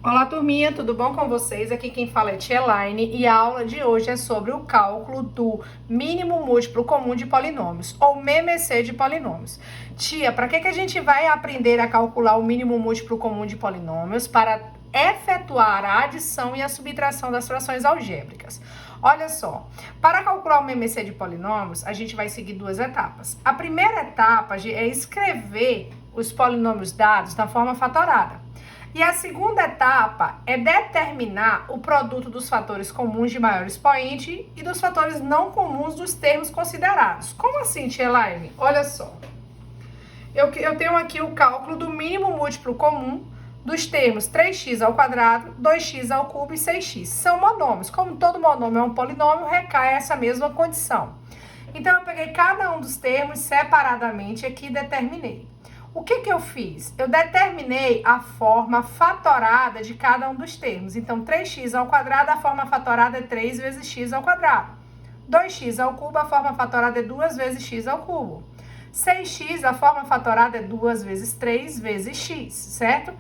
Olá, turminha, tudo bom com vocês? Aqui quem fala é Tia Elaine e a aula de hoje é sobre o cálculo do mínimo múltiplo comum de polinômios, ou MMC de polinômios. Tia, para que a gente vai aprender a calcular o mínimo múltiplo comum de polinômios? Para efetuar a adição e a subtração das frações algébricas. Olha só, para calcular o MMC de polinômios, a gente vai seguir duas etapas. A primeira etapa é escrever os polinômios dados na forma fatorada. E a segunda etapa é determinar o produto dos fatores comuns de maior expoente e dos fatores não comuns dos termos considerados. Como assim, Tia Elaine? Olha só. Eu tenho aqui o cálculo do mínimo múltiplo comum dos termos 3x ao quadrado, 2x ao cubo e 6x. São monômios. Como todo monômio é um polinômio, recai essa mesma condição. Então, eu peguei cada um dos termos separadamente aqui e determinei. O que eu fiz? Eu determinei a forma fatorada de cada um dos termos. Então, 3x ao quadrado, a forma fatorada é 3 vezes x ao quadrado. 2x ao cubo, a forma fatorada é 2 vezes x ao cubo. 6x, a forma fatorada é 2 vezes 3 vezes x, certo?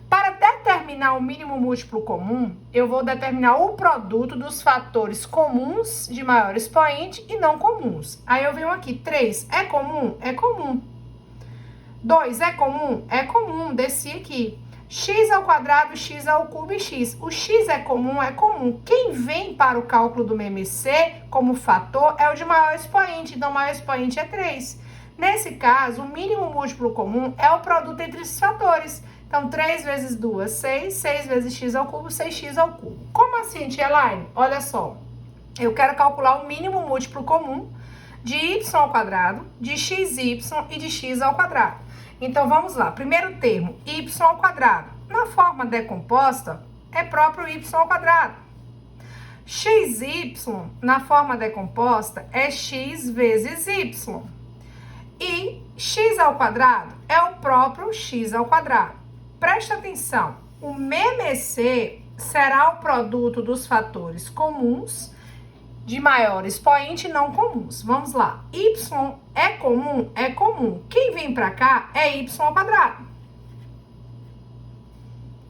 Para determinar o mínimo múltiplo comum, eu vou determinar o produto dos fatores comuns de maior expoente e não comuns. Aí eu venho aqui, 3 é comum? É comum. 2 é comum? É comum, desci aqui. X ao quadrado, x ao cubo e x. O x é comum? É comum. Quem vem para o cálculo do MMC como fator é o de maior expoente, então o maior expoente é 3. Nesse caso, o mínimo múltiplo comum é o produto entre esses fatores. Então, 3 vezes 2, 6. 6 vezes x ao cubo, 6x ao cubo. Como assim, Tia Elaine? Olha só. Eu quero calcular o mínimo múltiplo comum de y ao quadrado, de xy e de x ao quadrado. Então, vamos lá. Primeiro termo, y ao quadrado. Na forma decomposta, é próprio y ao quadrado. Xy, na forma decomposta, é x vezes y. E x ao quadrado é o próprio x ao quadrado. Preste atenção. O MMC será o produto dos fatores comuns de maior expoente e não comuns. Vamos lá. Y é comum? É comum. Quem vem para cá é y ao quadrado.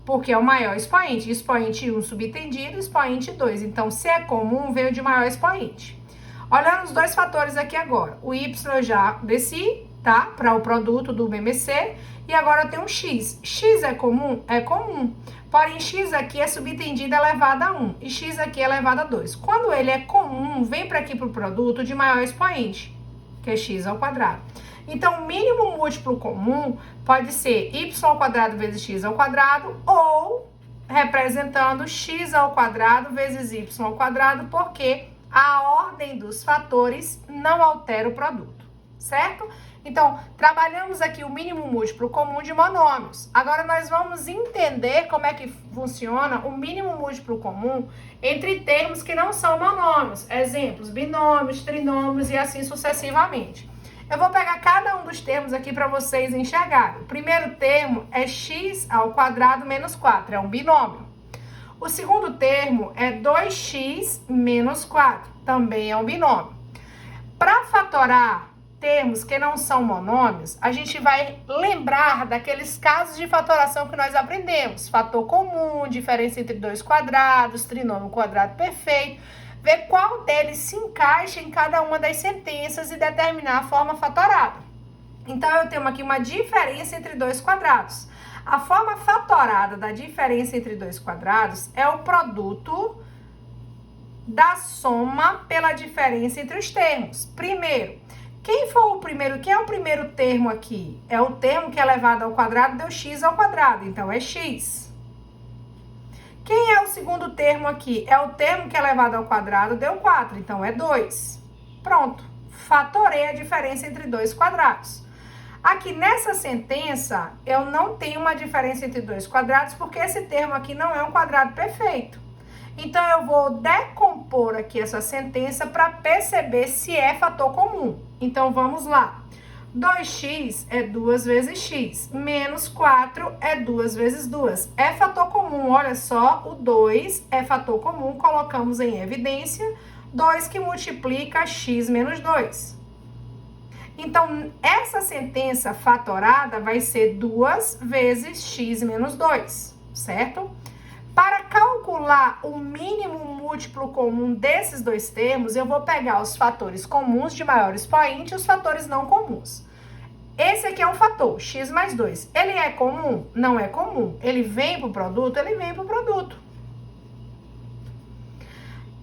Porque é o maior expoente. Expoente 1 subtendido, expoente 2. Então, se é comum, veio de maior expoente. Olhando os dois fatores aqui agora. O y eu já desci, tá? Para o produto do MMC. E agora eu tenho um x. X é comum? É comum. Porém, x aqui é subtendido elevado a 1 e x aqui é elevado a 2. Quando ele é comum, vem para aqui para o produto de maior expoente, que é x ao quadrado. Então, o mínimo múltiplo comum pode ser y ao quadrado vezes x ao quadrado ou representando x ao quadrado vezes y ao quadrado, porque a ordem dos fatores não altera o produto, certo? Então, trabalhamos aqui o mínimo múltiplo comum de monômios. Agora, nós vamos entender como é que funciona o mínimo múltiplo comum entre termos que não são monômios. Exemplos, binômios, trinômios e assim sucessivamente. Eu vou pegar cada um dos termos aqui para vocês enxergarem. O primeiro termo é x ao quadrado menos 4, é um binômio. O segundo termo é 2x menos 4, também é um binômio. Para fatorar termos que não são monômios, a gente vai lembrar daqueles casos de fatoração que nós aprendemos. Fator comum, diferença entre dois quadrados, trinômio quadrado perfeito. Ver qual deles se encaixa em cada uma das sentenças e determinar a forma fatorada. Então, eu tenho aqui uma diferença entre dois quadrados. A forma fatorada da diferença entre dois quadrados é o produto da soma pela diferença entre os termos. Primeiro, quem é o primeiro termo aqui? É o termo que é elevado ao quadrado, deu x ao quadrado, então é x. Quem é o segundo termo aqui? É o termo que é elevado ao quadrado, deu 4, então é 2. Pronto, fatorei a diferença entre dois quadrados. Aqui nessa sentença, eu não tenho uma diferença entre dois quadrados, porque esse termo aqui não é um quadrado perfeito. Então, eu vou decompor aqui essa sentença para perceber se é fator comum. Então, vamos lá. 2x é 2 vezes x, menos 4 é 2 vezes 2. É fator comum, olha só, o 2 é fator comum, colocamos em evidência, 2 que multiplica x menos 2. Então, essa sentença fatorada vai ser 2 vezes x menos 2, certo? Para calcular o mínimo múltiplo comum desses dois termos, eu vou pegar os fatores comuns de maior expoente e os fatores não comuns. Esse aqui é um fator, x mais 2. Ele é comum? Não é comum. Ele vem para o produto? Ele vem para o produto.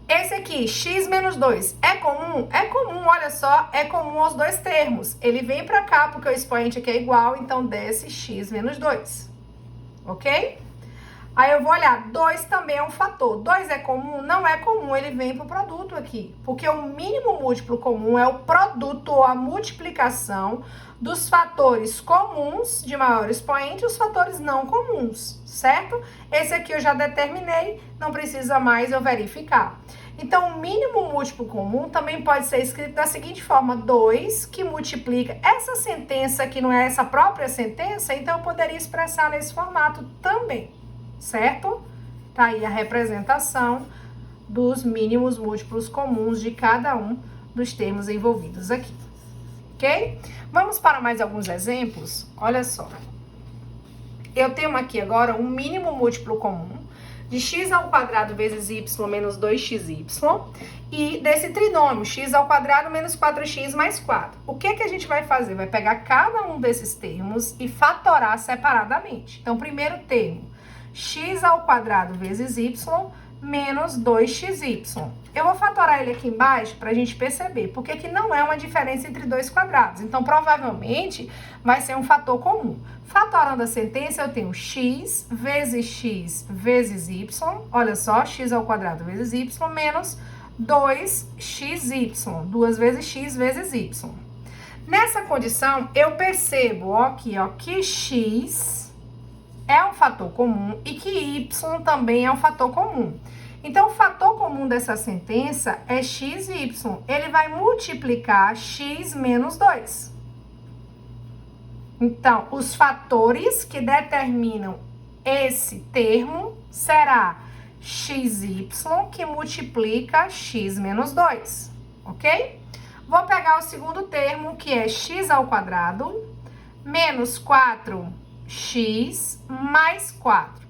Esse aqui, x menos 2, é comum? É comum, olha só, é comum aos dois termos. Ele vem para cá porque o expoente aqui é igual, então desce x menos 2. Ok? Aí eu vou olhar, 2 também é um fator. 2 é comum? Não é comum, ele vem para o produto aqui. Porque o mínimo múltiplo comum é o produto ou a multiplicação dos fatores comuns de maior expoente e os fatores não comuns, certo? Esse aqui eu já determinei, não precisa mais eu verificar. Então, o mínimo múltiplo comum também pode ser escrito da seguinte forma, 2 que multiplica. Essa sentença aqui não é essa própria sentença, então eu poderia expressar nesse formato também. Certo? Tá aí a representação dos mínimos múltiplos comuns de cada um dos termos envolvidos aqui. Ok? Vamos para mais alguns exemplos? Olha só. Eu tenho aqui agora um mínimo múltiplo comum de x ao quadrado vezes y menos 2xy e desse trinômio x ao quadrado menos 4x mais 4. O que a gente vai fazer? Vai pegar cada um desses termos e fatorar separadamente. Então, primeiro termo, x ao quadrado vezes y menos 2xy. Eu vou fatorar ele aqui embaixo para a gente perceber, porque aqui não é uma diferença entre dois quadrados. Então, provavelmente, vai ser um fator comum. Fatorando a sentença, eu tenho x vezes y, olha só, x ao quadrado vezes y, menos 2xy, 2 vezes x vezes y. Nessa condição, eu percebo, ó, aqui, ó, que x é um fator comum e que y também é um fator comum. Então, o fator comum dessa sentença é x e y. Ele vai multiplicar x menos 2. Então, os fatores que determinam esse termo será xy que multiplica x menos 2, ok? Vou pegar o segundo termo, que é x ao quadrado menos 4x mais 4.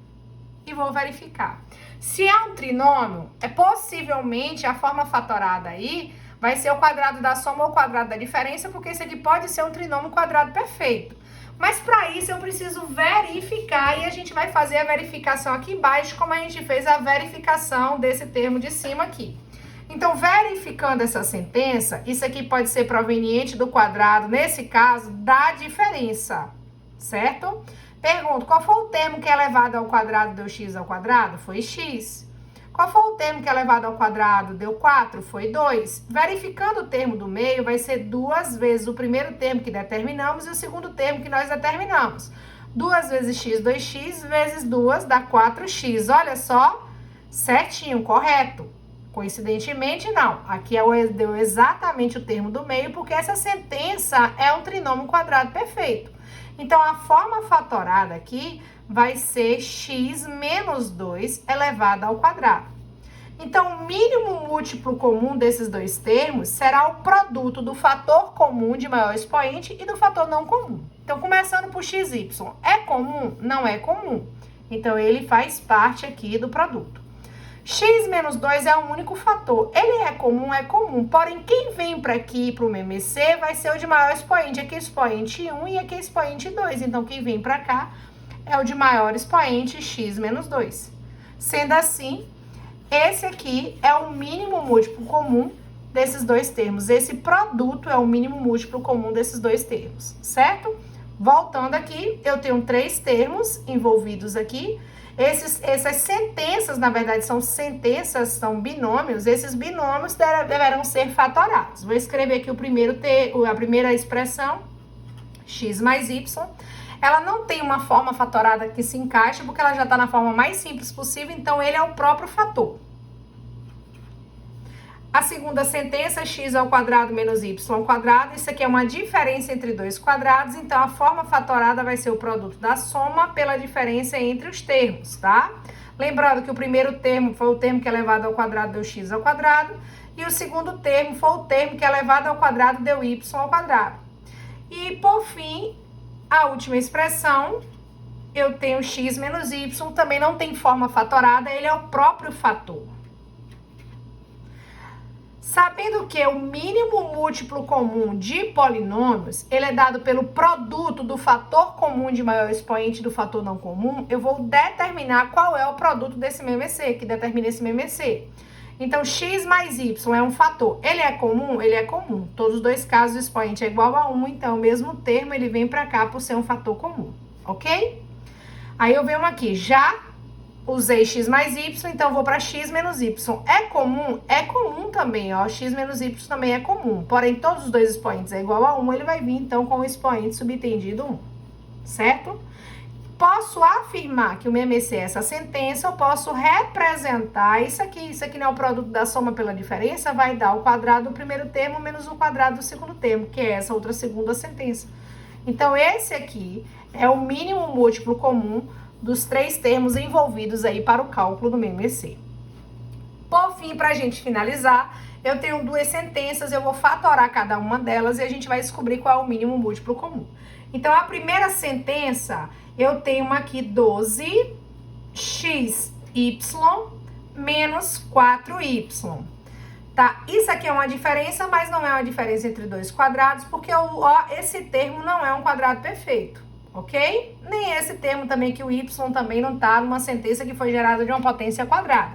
E vou verificar. Se é um trinômio, possivelmente a forma fatorada aí vai ser o quadrado da soma ou o quadrado da diferença, porque esse aqui pode ser um trinômio quadrado perfeito. Mas para isso eu preciso verificar e a gente vai fazer a verificação aqui embaixo, como a gente fez a verificação desse termo de cima aqui. Então, verificando essa sentença, isso aqui pode ser proveniente do quadrado, nesse caso, da diferença, certo? Pergunto, qual foi o termo que é elevado ao quadrado deu x ao quadrado? Foi x. Qual foi o termo que é elevado ao quadrado deu 4? Foi 2. Verificando o termo do meio, vai ser 2 vezes o primeiro termo que determinamos e o segundo termo que nós determinamos. 2 vezes x, 2x, vezes 2 dá 4x. Olha só, certinho, correto. Coincidentemente, não. Aqui deu exatamente o termo do meio, porque essa sentença é um trinômio quadrado perfeito. Então, a forma fatorada aqui vai ser x menos 2 elevado ao quadrado. Então, o mínimo múltiplo comum desses dois termos será o produto do fator comum de maior expoente e do fator não comum. Então, começando por xy. É comum? Não é comum. Então, ele faz parte aqui do produto. X menos 2 é o único fator. Ele é comum? É comum. Porém, quem vem para aqui, para o MMC, vai ser o de maior expoente. Aqui é expoente 1 e aqui é expoente 2. Então, quem vem para cá é o de maior expoente, x menos 2. Sendo assim, esse aqui é o mínimo múltiplo comum desses dois termos. Esse produto é o mínimo múltiplo comum desses dois termos, certo? Voltando aqui, eu tenho 3 termos envolvidos aqui. Essas sentenças, na verdade, são sentenças, são binômios. Esses binômios deverão ser fatorados. Vou escrever aqui a primeira expressão, x mais y. Ela não tem uma forma fatorada que se encaixa, porque ela já está na forma mais simples possível, então ele é o próprio fator. A segunda sentença, x ao quadrado menos y ao quadrado. Isso aqui é uma diferença entre dois quadrados, então a forma fatorada vai ser o produto da soma pela diferença entre os termos, tá? Lembrando que o primeiro termo foi o termo que é elevado ao quadrado deu x ao quadrado, e o segundo termo foi o termo que é elevado ao quadrado deu y ao quadrado. E, por fim, a última expressão, eu tenho x menos y, também não tem forma fatorada, ele é o próprio fator. Sabendo que o mínimo múltiplo comum de polinômios, ele é dado pelo produto do fator comum de maior expoente do fator não comum, eu vou determinar qual é o produto desse MMC, que determina esse MMC. Então, x mais y é um fator. Ele é comum? Ele é comum. Todos os dois casos, o expoente é igual a 1, então o mesmo termo ele vem para cá por ser um fator comum, ok? Aí eu venho aqui, já usei x mais y, então vou para x menos y. É comum? É comum também, ó. X menos y também é comum. Porém, todos os dois expoentes é igual a 1, ele vai vir, então, com o expoente subtendido 1. Certo? Posso afirmar que o MMC é essa sentença, eu posso representar isso aqui não é o produto da soma pela diferença, vai dar o quadrado do primeiro termo menos o quadrado do segundo termo, que é essa outra segunda sentença. Então, esse aqui é o mínimo múltiplo comum dos três termos envolvidos aí para o cálculo do MMC. Por fim, para a gente finalizar, eu tenho duas sentenças, eu vou fatorar cada uma delas e a gente vai descobrir qual é o mínimo múltiplo comum. Então, a primeira sentença, eu tenho uma aqui 12xy menos 4y. Tá? Isso aqui é uma diferença, mas não é uma diferença entre dois quadrados, porque esse termo não é um quadrado perfeito, ok? Nem esse termo também, que o y também não tá numa sentença que foi gerada de uma potência quadrada.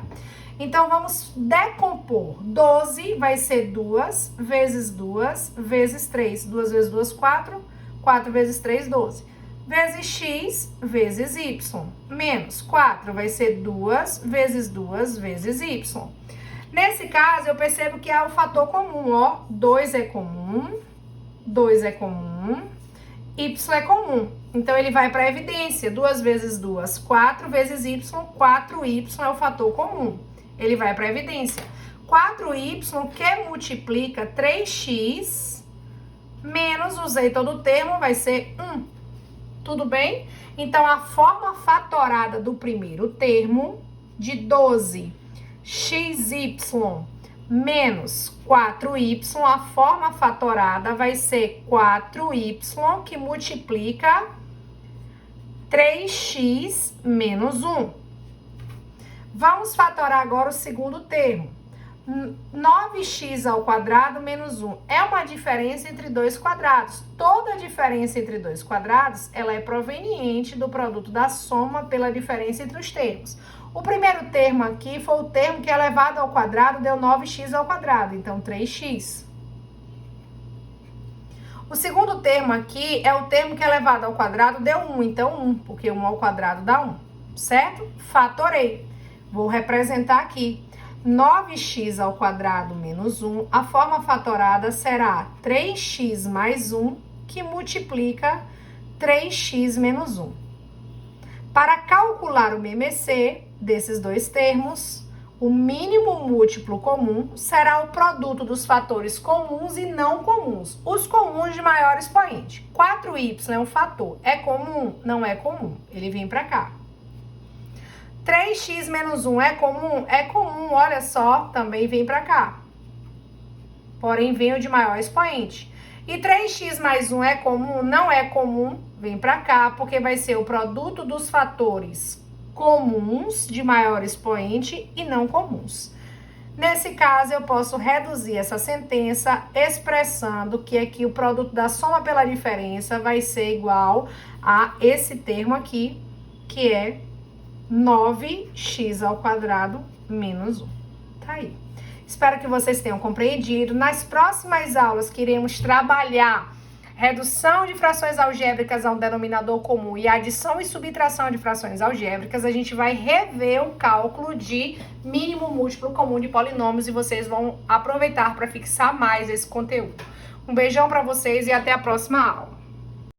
Então, vamos decompor. 12 vai ser 2 vezes 2 vezes 3. 2 vezes 2, 4. 4 vezes 3, 12. Vezes x vezes y. Menos 4 vai ser 2 vezes 2 vezes y. Nesse caso, eu percebo que há o fator comum, ó. 2 é comum, 2 é comum, y é comum. Então, ele vai para a evidência. 2 vezes 2, 4 vezes y, 4y é o fator comum. Ele vai para a evidência. 4y que multiplica 3x menos, usei todo o termo, vai ser 1. Tudo bem? Então, a forma fatorada do primeiro termo, de 12xy menos 4y, a forma fatorada vai ser 4y que multiplica 3x menos 1. Vamos fatorar agora o segundo termo. 9x ao quadrado menos 1 é uma diferença entre dois quadrados. Toda diferença entre dois quadrados, ela é proveniente do produto da soma pela diferença entre os termos. O primeiro termo aqui foi o termo que elevado ao quadrado deu 9x ao quadrado, então 3x. O segundo termo aqui é o termo que elevado ao quadrado deu 1, então 1, porque 1 ao quadrado dá 1, certo? Fatorei. Vou representar aqui. 9x ao quadrado menos 1, a forma fatorada será 3x mais 1, que multiplica 3x menos 1. Para calcular o MMC desses dois termos, o mínimo múltiplo comum será o produto dos fatores comuns e não comuns, os comuns de maior expoente. 4y é um fator, é comum? Não é comum, ele vem para cá. 3x menos 1 é comum? É comum, olha só, também vem para cá. Porém, vem o de maior expoente. E 3x mais 1 é comum? Não é comum, vem para cá, porque vai ser o produto dos fatores comuns de maior expoente e não comuns. Nesse caso, eu posso reduzir essa sentença expressando que aqui o produto da soma pela diferença vai ser igual a esse termo aqui, que é 9x ao quadrado menos 1. Tá aí. Espero que vocês tenham compreendido. Nas próximas aulas que iremos trabalhar redução de frações algébricas a um denominador comum e adição e subtração de frações algébricas, a gente vai rever o cálculo de mínimo múltiplo comum de polinômios e vocês vão aproveitar para fixar mais esse conteúdo. Um beijão para vocês e até a próxima aula.